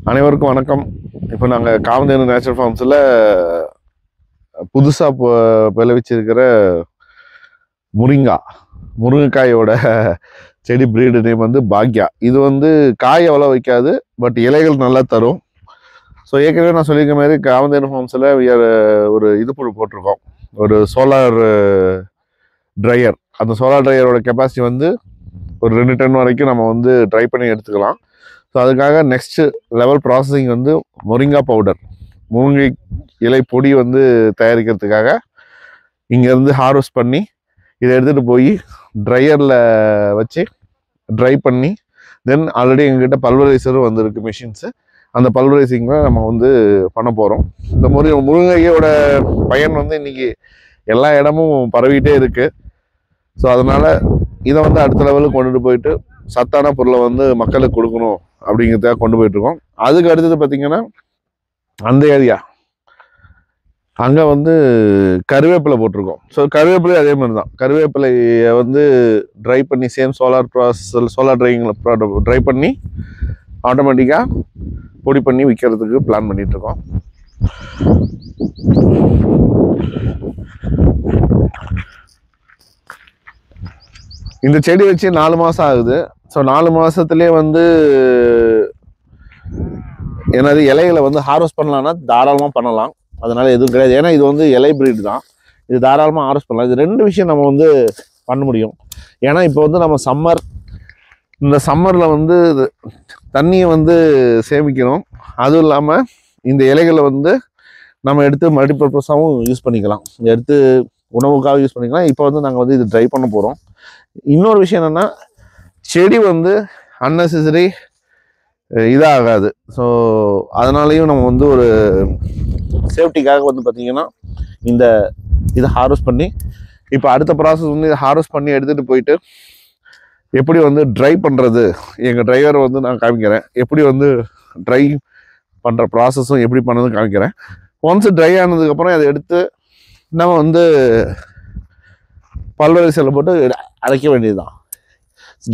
அனைவருக்கும் வணக்கம். இப்போ நாங்கள் காமதேனு நேச்சுரல் ஃபார்ம்ஸில் புதுசாக விளைவிச்சிருக்கிற முருங்கைக்காயோட செடி பிரீடு நேம் வந்து பாக்யா. இது வந்து காய் எவ்வளோ வைக்காது, பட் இலைகள் நல்லா தரும். ஸோ ஏற்கனவே நான் சொல்லியிருக்க மாதிரி காமதேனு ஃபார்ம்ஸில் ஒரு இது போட்டிருக்கோம், ஒரு சோலார் ட்ரையர். அந்த சோலார் ட்ரையரோட கெப்பாசிட்டி வந்து ஒரு 2 டன் வரைக்கும் நம்ம வந்து ட்ரை பண்ணி எடுத்துக்கலாம். ஸோ அதுக்காக நெக்ஸ்ட் லெவல் ப்ராசஸிங் வந்து முருங்கா பவுடர், முருங்கை இலை பொடி வந்து தயாரிக்கிறதுக்காக இங்கேருந்து ஹார்வெஸ்ட் பண்ணி இதை எடுத்துகிட்டு போய் ட்ரையரில் வச்சு ட்ரை பண்ணி தென் ஆல்ரெடி எங்ககிட்ட பல்வரைசரும் வந்திருக்கு மிஷின்ஸு. அந்த பல்வரைசிங்கில் நம்ம வந்து பண்ண போகிறோம். இந்த முருங்கையோட பயன் வந்து இன்றைக்கி எல்லா இடமும் பரவிட்டே இருக்குது. ஸோ அதனால் இதை வந்து அடுத்த லெவலுக்கு கொண்டுட்டு போயிட்டு சத்தான பொருளை வந்து மக்களுக்கு கொடுக்கணும் அப்படிங்கிறதுக்காக கொண்டு போயிட்டுருக்கோம். அதுக்கு அடுத்தது பார்த்திங்கன்னா அந்த ஏரியா அங்கே வந்து கருவேப்பிலை போட்டிருக்கோம். ஸோ கருவேப்பிலை அதே மாதிரி தான், கருவேப்பிலையை வந்து ட்ரை பண்ணி சேம் சோலார் ட்ரையிங்கில் ட்ரை பண்ணி ஆட்டோமேட்டிக்காக பொடி பண்ணி விற்கிறதுக்கு பிளான் பண்ணிகிட்ருக்கோம். இந்த செடி வச்சு 4 மாதம் ஆகுது. ஸோ 4 மாதத்துலேயே வந்து என்னது இலைகளை வந்து ஹார்வெஸ்ட் பண்ணலான்னா தாராளமாக பண்ணலாம். அதனால் எதுவும் கிடையாது. ஏன்னா இது வந்து இலை பிரீடு தான், இது தாராளமாக ஹார்வெஸ்ட் பண்ணலாம். இது 2 விஷயம் நம்ம வந்து பண்ண முடியும். ஏன்னா இப்போ வந்து நம்ம இந்த சம்மரில் வந்து தண்ணியை வந்து சேமிக்கணும். அதுவும் இல்லாமல் இந்த இலைகளை வந்து நம்ம எடுத்து மல்டிபர்பஸாகவும் யூஸ் பண்ணிக்கலாம், எடுத்து உணவுக்காக யூஸ் பண்ணிக்கலாம். இப்போ வந்து நாங்கள் வந்து இது ட்ரை பண்ண போகிறோம். இன்னொரு விஷயம் என்னென்னா, செடி வந்து அன்னெசரி இதாகாது. ஸோ அதனாலையும் நம்ம வந்து ஒரு சேஃப்டிக்காக வந்து பார்த்திங்கன்னா இதை ஹார்வெஸ்ட் பண்ணி இப்போ அடுத்த ப்ராசஸ் வந்து இதை ஹார்வெஸ்ட் பண்ணி எடுத்துகிட்டு போயிட்டு எப்படி வந்து ட்ரை பண்ணுறது, எங்கள் டிரைவரை வந்து நான் காமிக்கிறேன். எப்படி வந்து ட்ரை பண்ணுற ப்ராசஸும் எப்படி பண்ணதுன்னு காமிக்கிறேன். ஒன்ஸ் ட்ரை ஆனதுக்கப்புறம் அதை எடுத்து நம்ம வந்து பல்வரைசலில் போட்டு அரைக்க வேண்டியது தான்.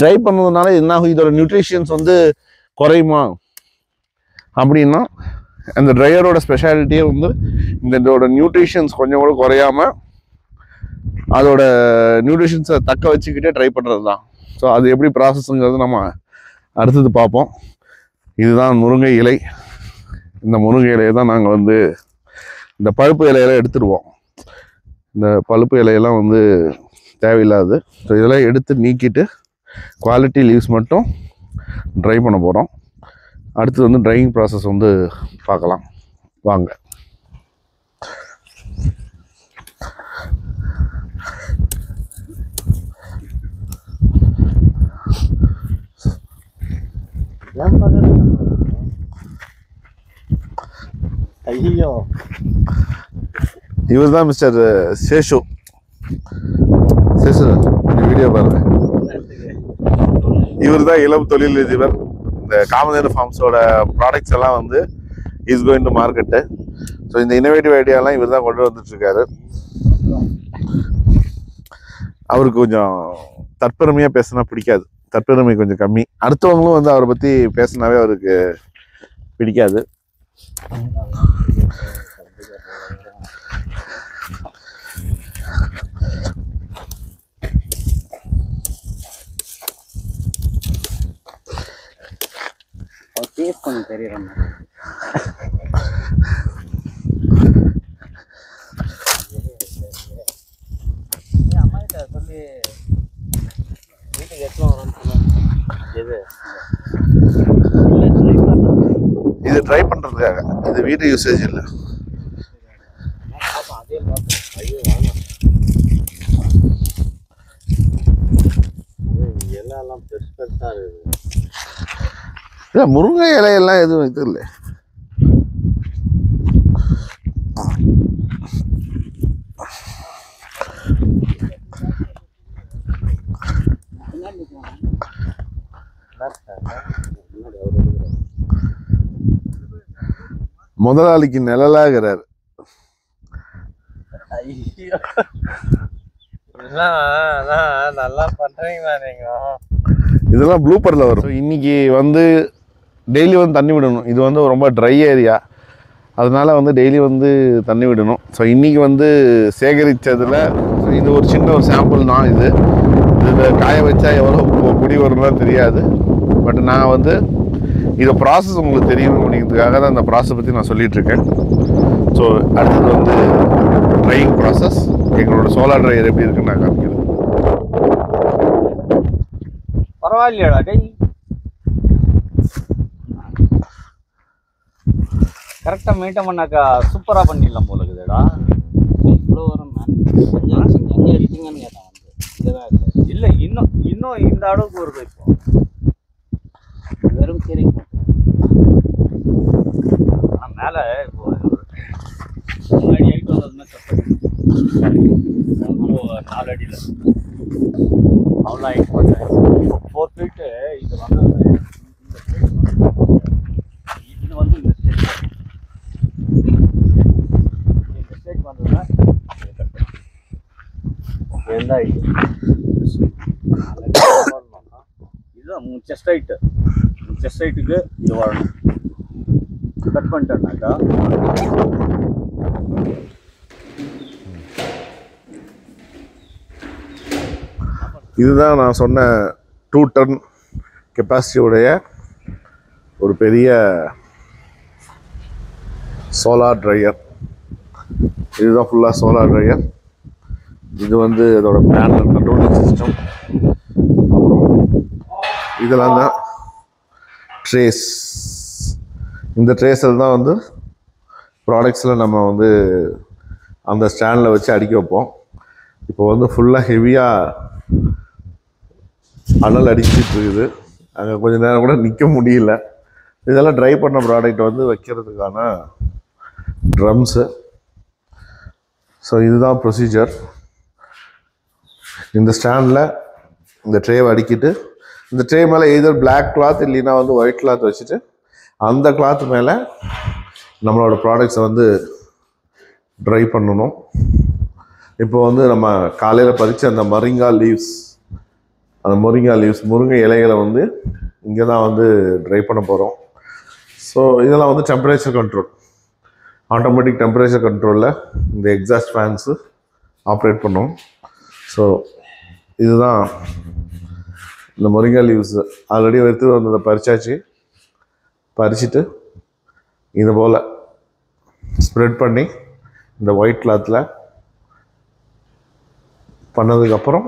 ட்ரை பண்ணதுனால என்ன ஆகும், இதோட நியூட்ரிஷன்ஸ் வந்து குறையுமா அப்படின்னா, அந்த ட்ரையரோட ஸ்பெஷாலிட்டியே வந்து இதோட நியூட்ரிஷன்ஸ் கொஞ்சம் கூட குறையாமல் அதோட நியூட்ரிஷன்ஸை தக்க வச்சுக்கிட்டே ட்ரை பண்ணுறது தான். ஸோ அது எப்படி ப்ராசஸ்ங்கிறது நம்ம அடுத்தது பார்ப்போம். இதுதான் முருங்கை இலை. இந்த முருங்கை இலையை தான் நாங்கள் வந்து இந்த பழுப்பு இலையெல்லாம் எடுத்துடுவோம். இந்த பழுப்பு இலையெல்லாம் வந்து தேவையில்லாது. ஸோ இதெல்லாம் எடுத்து நீக்கிட்டு குவாலிட்டி லீவ்ஸ் மட்டும் ட்ரை பண்ண போகிறோம். அடுத்து வந்து ட்ரையிங் ப்ராசஸ் வந்து பார்க்கலாம் வாங்க. ஐயோ, இவர் தான் மிஸ்டர் சேஷு. வீடியோ பாருங்க. இவர் தான் இளம் தொழிலதிபர். இந்த காமதேனு ஃபார்ம்ஸோட ப்ராடக்ட்ஸ் எல்லாம் வந்து is going to market. So இந்த இன்னோவேட்டிவ் ஐடியாலாம் இவர் தான் கொண்டு வந்துட்டுருக்காரு. அவருக்கு கொஞ்சம் தற்பெருமையாக பேசினா பிடிக்காது, தற்பெருமை கொஞ்சம் கம்மி. அடுத்தவங்களும் வந்து அவரை பற்றி பேசினாவே அவருக்கு பிடிக்காது. தெரியும் சொல்லி வீட்டுக்கு இது ட்ரை பண்றதுக்காக, இது வீட்டு யூசேஜ் இல்லை. எல்லாம் பெருசு பெருசா இருக்குது. இல்லை, முருங்கை இலையெல்லாம் எதுவும் இது இல்லை. முதலாளிக்கு நிழலாகிறார். நல்லா பண்றீங்களா நீங்க? இதெல்லாம் ப்ளூப்பர்ல வரும். இன்னைக்கு வந்து டெய்லி வந்து தண்ணி விடணும். இது வந்து ரொம்ப ட்ரை ஏரியா, அதனால வந்து டெய்லி வந்து தண்ணி விடணும். ஸோ இன்றைக்கி வந்து சேகரித்ததில் இது ஒரு சின்ன ஒரு சாம்பிள் தான். இதில் காய வச்சா எவ்வளோ குடி வரும்லாம் தெரியாது. பட் நான் வந்து இதை ப்ராசஸ் உங்களுக்கு தெரியும் அப்படிங்கிறதுக்காக தான் இந்த ப்ராசஸ் பற்றி நான் சொல்லிகிட்ருக்கேன். ஸோ அடுத்தது வந்து ட்ரையிங் ப்ராசஸ், எங்களோட சோலார் ட்ரையர் எப்படி இருக்குன்னு நான் காமிக்கிறேன். பரவாயில்லையாடா டேய், கரெக்டாக மெயின்டைன் பண்ணாக்கா சூப்பராக பண்ணிடலாம் போல இருக்குதுடா. இவ்வளோ வரும் எங்கே எடுத்தீங்கன்னு கேட்டான் வந்து. இதுதான் இல்லை, இன்னும் இந்த அளவுக்கு வருது. இப்போ வெறும் கீரை ஆனால் மேலே இப்போ 4 அடி வந்ததுமே அவ்வளோ 4 அடியில் அவ்வளோ ஹைட் பண்ணேன். 4 ஃபீட்டு இது வந்தது. இது வந்து இந்த ஸ்டேட் வந்ததுன்னா எந்த ஹைட்டு இதுதான் செஸ்ட் ஹைட்டு. செஸ்ட் ஹைட்டுக்கு இது வரணும். கட் பண்ணிட்டேன்னாக்கா இதுதான் நான் சொன்ன 2 டன் கெப்பாசிட்டியுடைய ஒரு பெரிய சோலார் ட்ரையர். இதுதான் ஃபுல்லாக சோலார் ட்ரையர். இது வந்து அதோட பேனல் கண்ட்ரோலிங் சிஸ்டம். அப்புறம் இதெல்லாம் தான் ட்ரேஸ். இந்த ட்ரேஸில் தான் வந்து ப்ராடக்ட்ஸில் நம்ம வந்து அந்த ஸ்டாண்டில் வச்சு அடுக்கி வைப்போம். இப்போ வந்து ஃபுல்லாக ஹெவியாக அனல் அடிச்சுட்டு இருக்குது. அங்கே கொஞ்சம் நேரம் கூட நிற்க முடியல. இதெல்லாம் ட்ரை பண்ண ப்ராடக்ட் வந்து வைக்கிறதுக்கான ட்ரம்ஸு. ஸோ இதுதான் ப்ரொசீஜர். இந்த ஸ்டாண்டில் இந்த ட்ரேவை அடிக்கிட்டு, இந்த ட்ரே மேலே எதர் பிளாக் கிளாத் இல்லைன்னா வந்து ஒயிட் கிளாத் வச்சுட்டு, அந்த கிளாத் மேலே நம்மளோட ப்ராடக்ட்ஸை வந்து ட்ரை பண்ணணும். இப்போ வந்து நம்ம காலையில் பறித்து அந்த மொரிங்கா லீவ்ஸ், முருங்கை இலைகளை வந்து இங்கே தான் வந்து ட்ரை பண்ண போகிறோம். ஸோ இதெல்லாம் வந்து டெம்பரேச்சர் கண்ட்ரோல், ஆட்டோமேட்டிக் டெம்பரேச்சர் கண்ட்ரோலில் இந்த எக்ஸாஸ்ட் ஃபேன்ஸு ஆப்ரேட் பண்ணும். ஸோ இதுதான் இந்த முருங்கை லீவ்ஸ். ஆல்ரெடி எடுத்து வந்ததை பறிச்சுட்டு இது போல் ஸ்ப்ரெட் பண்ணி இந்த ஒயிட் கிளாத்தில் பண்ணதுக்கப்புறம்,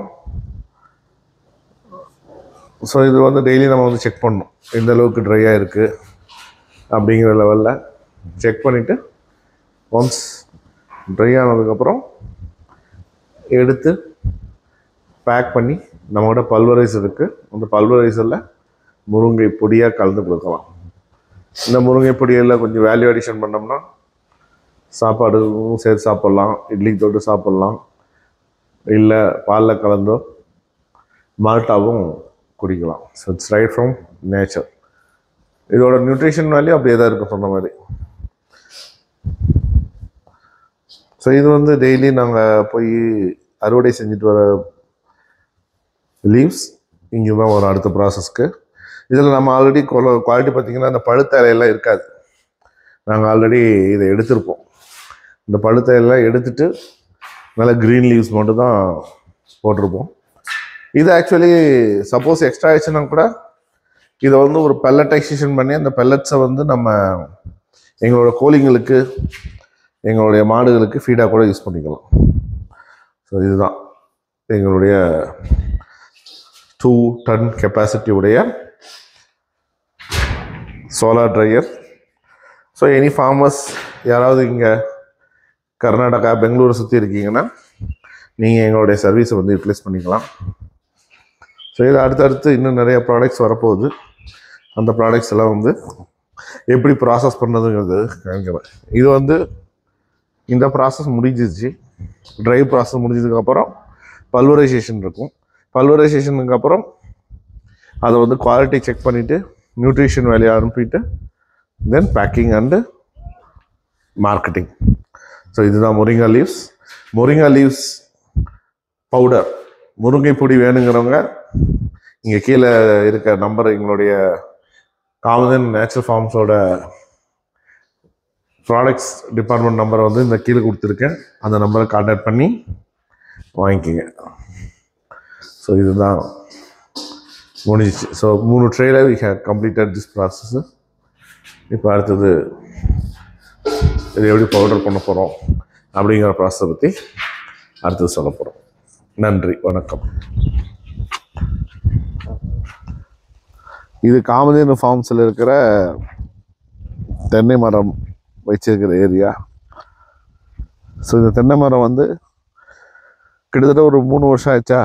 ஸோ இது வந்து டெய்லி நம்ம வந்து செக் பண்ணணும் எந்த அளவுக்கு ட்ரையாக இருக்குது அப்படிங்கிற லெவலில் செக் பண்ணிவிட்டு, ஒன்ஸ் ட்ரை ஆனதுக்கப்புறம் எடுத்து பேக் பண்ணி நம்மகிட்ட பல்வரைசர் இருக்குது. அந்த பல்வரைசரில் முருங்கை பொடியாக கலந்து கொடுக்கலாம். இந்த முருங்கை பொடியில் கொஞ்சம் வேல்யூ அடிஷன் பண்ணோம்னா சாப்பாடும் சேர்த்து சாப்பிட்லாம், இட்லிக்கு தொட்டு சாப்பிட்லாம், இல்லை பாலில் கலந்தோ மால்ட்டாவும் குடிக்கலாம். So it's right from nature. இதோட நியூட்ரிஷன் வேல்யூ அப்படியே தான் இருக்கும் சொன்ன மாதிரி. ஸோ இது வந்து டெய்லி நாங்கள் போய் அறுவடை செஞ்சுட்டு வர லீவ்ஸ் இங்கே தான் வரும் அடுத்த ப்ராசஸ்க்கு. இதில் நம்ம ஆல்ரெடி குவாலிட்டி பார்த்திங்கன்னா அந்த பழுத்த இலையெல்லாம் இருக்காது. நாங்கள் ஆல்ரெடி இதை எடுத்திருப்போம். இந்த பழுத்த இலையெல்லாம் எடுத்துகிட்டு நல்லா க்ரீன் லீவ்ஸ் மட்டும் தான் போட்டிருப்போம். இது ஆக்சுவலி சப்போஸ் எக்ஸ்ட்ரா ஆயிடுச்சுன்னா கூட இதை வந்து ஒரு பெல்லட்டைசேஷன் பண்ணி அந்த பெல்லட்ஸை வந்து நம்ம எங்களோட கோழிங்களுக்கு, எங்களுடைய மாடுகளுக்கு ஃபீடாக கூட யூஸ் பண்ணிக்கலாம். ஸோ இதுதான் எங்களுடைய 2 டன் கெப்பாசிட்டி உடைய solar dryer. So any farmers யாராவது இங்கே கர்நாடகா, பெங்களூரை சுற்றி இருக்கீங்கன்னா நீங்கள் எங்களுடைய சர்வீஸை வந்து யூட்டிலைஸ் பண்ணிக்கலாம். ஸோ இது அடுத்தடுத்து இன்னும் நிறைய ப்ராடக்ட்ஸ் வரப்போகுது. அந்த ப்ராடக்ட்ஸ் எல்லாம் வந்து எப்படி ப்ராசஸ் பண்ணுறதுங்கிறது காமிக்கிறேன். இது வந்து இந்த ப்ராசஸ் முடிஞ்சிருச்சு. ட்ரை ப்ராசஸ் முடிஞ்சதுக்கப்புறம் பல்வரைசேஷன் இருக்கும். பல்வரைசேஷனுக்கு அப்புறம் அதை வந்து குவாலிட்டி செக் பண்ணிவிட்டு நியூட்ரிஷன் வேலையை அனுப்பிட்டு தென் பேக்கிங் அண்டு மார்க்கெட்டிங். ஸோ இதுதான் முருங்கா லீவ்ஸ் பவுடர். முருங்கை பொடி வேணுங்கிறவங்க இங்கே கீழே இருக்க நம்பர், எங்களுடைய காமதேனு நேச்சுரல் ஃபார்ம்ஸோட ப்ராடக்ட்ஸ் டிபார்ட்மெண்ட் நம்பரை வந்து இந்த கீழே கொடுத்துருக்கேன். அந்த நம்பரை கான்டாக்ட் பண்ணி வாங்கிக்கோங்க. ஸோ இதுதான் முடிஞ்சிச்சு. ஸோ 3 ட்ரேல we have completed this process. இப்போ அடுத்தது இது எப்படி பவுடர் பண்ண போகிறோம் அப்படிங்கிற ப்ராசஸை பற்றி அடுத்தது சொல்ல போகிறோம். நன்றி, வணக்கம். இது காமதேனு ஃபார்ம்ஸில் இருக்கிற தென்னை மரம் வச்சிருக்கிற ஏரியா. ஸோ இந்த தென்னை மரம் வந்து கிட்டத்தட்ட ஒரு 3 வருஷம் ஆயிடுச்சா?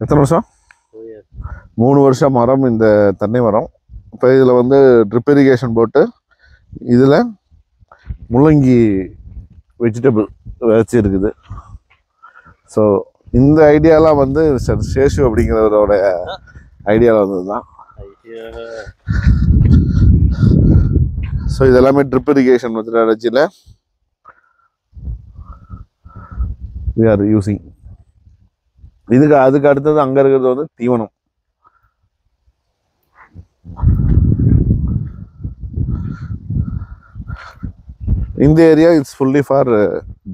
எத்தனை வருஷம்? 3 வருஷம் மரம் இந்த தென்னை மரம். இப்போ இதில் வந்து ட்ரிப் இரிகேஷன் போட்டு இதில் முள்ளங்கி வெஜிடபிள் வச்சு இருக்குது. ஸோ இந்த ஐடியாலாம் வந்து சேஷு அப்படிங்கிறவரோட ஐடியாவில் வந்தது தான். ஸோ இதெல்லாமே ட்ரிப் இரிகேஷன் மெத்தடாலஜியில் we are using. அதுக்கு அடுத்தது அங்கே இருக்கிறது வந்து தீவனம். இந்த area it's fully for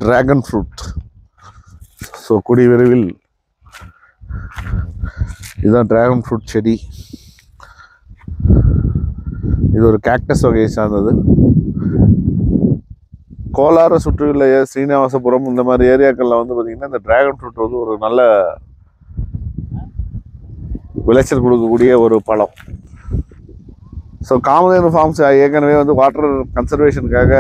dragon fruit. So கூடிய விரைவில் இதுதான் டிராகன் ஃப்ரூட் செடி. இது ஒரு கேக்டஸ் வகையை சார்ந்தது. கோலார சுற்றியுள்ள ஸ்ரீனிவாசபுரம் இந்த மாதிரி ஏரியாக்களில் வந்து பார்த்திங்கன்னா இந்த டிராகன் ஃப்ரூட் வந்து ஒரு நல்ல விளைச்சல் கொடுக்கக்கூடிய ஒரு பழம். ஸோ காமதேனு ஃபார்ம்ஸ் ஏற்கனவே வந்து வாட்டர் கன்சர்வேஷனுக்காக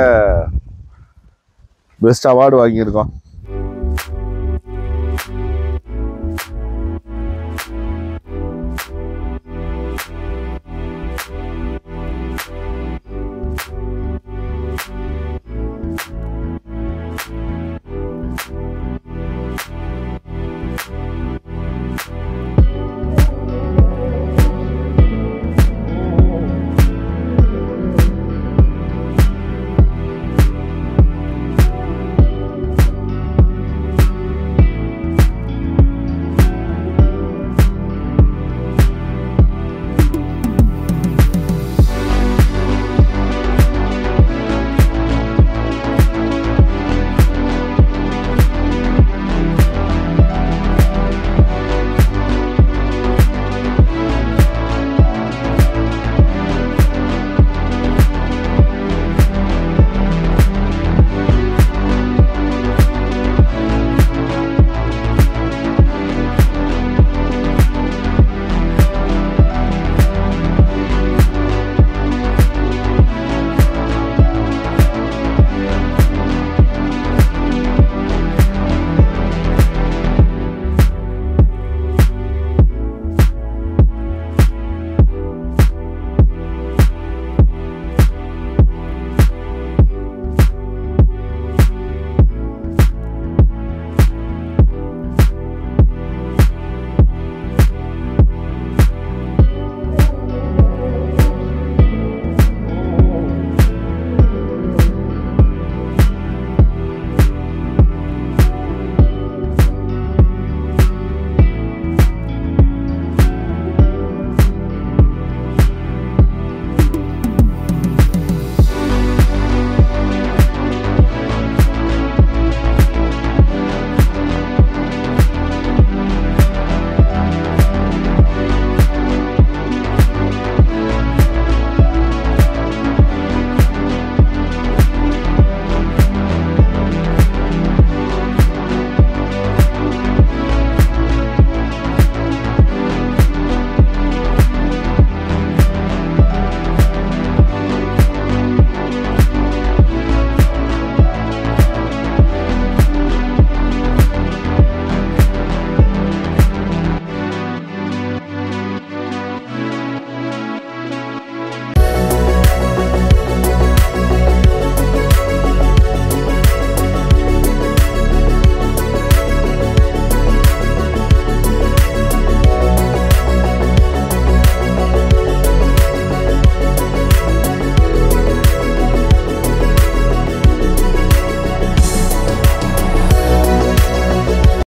பெஸ்ட் அவார்டு வாங்கியிருக்கோம்.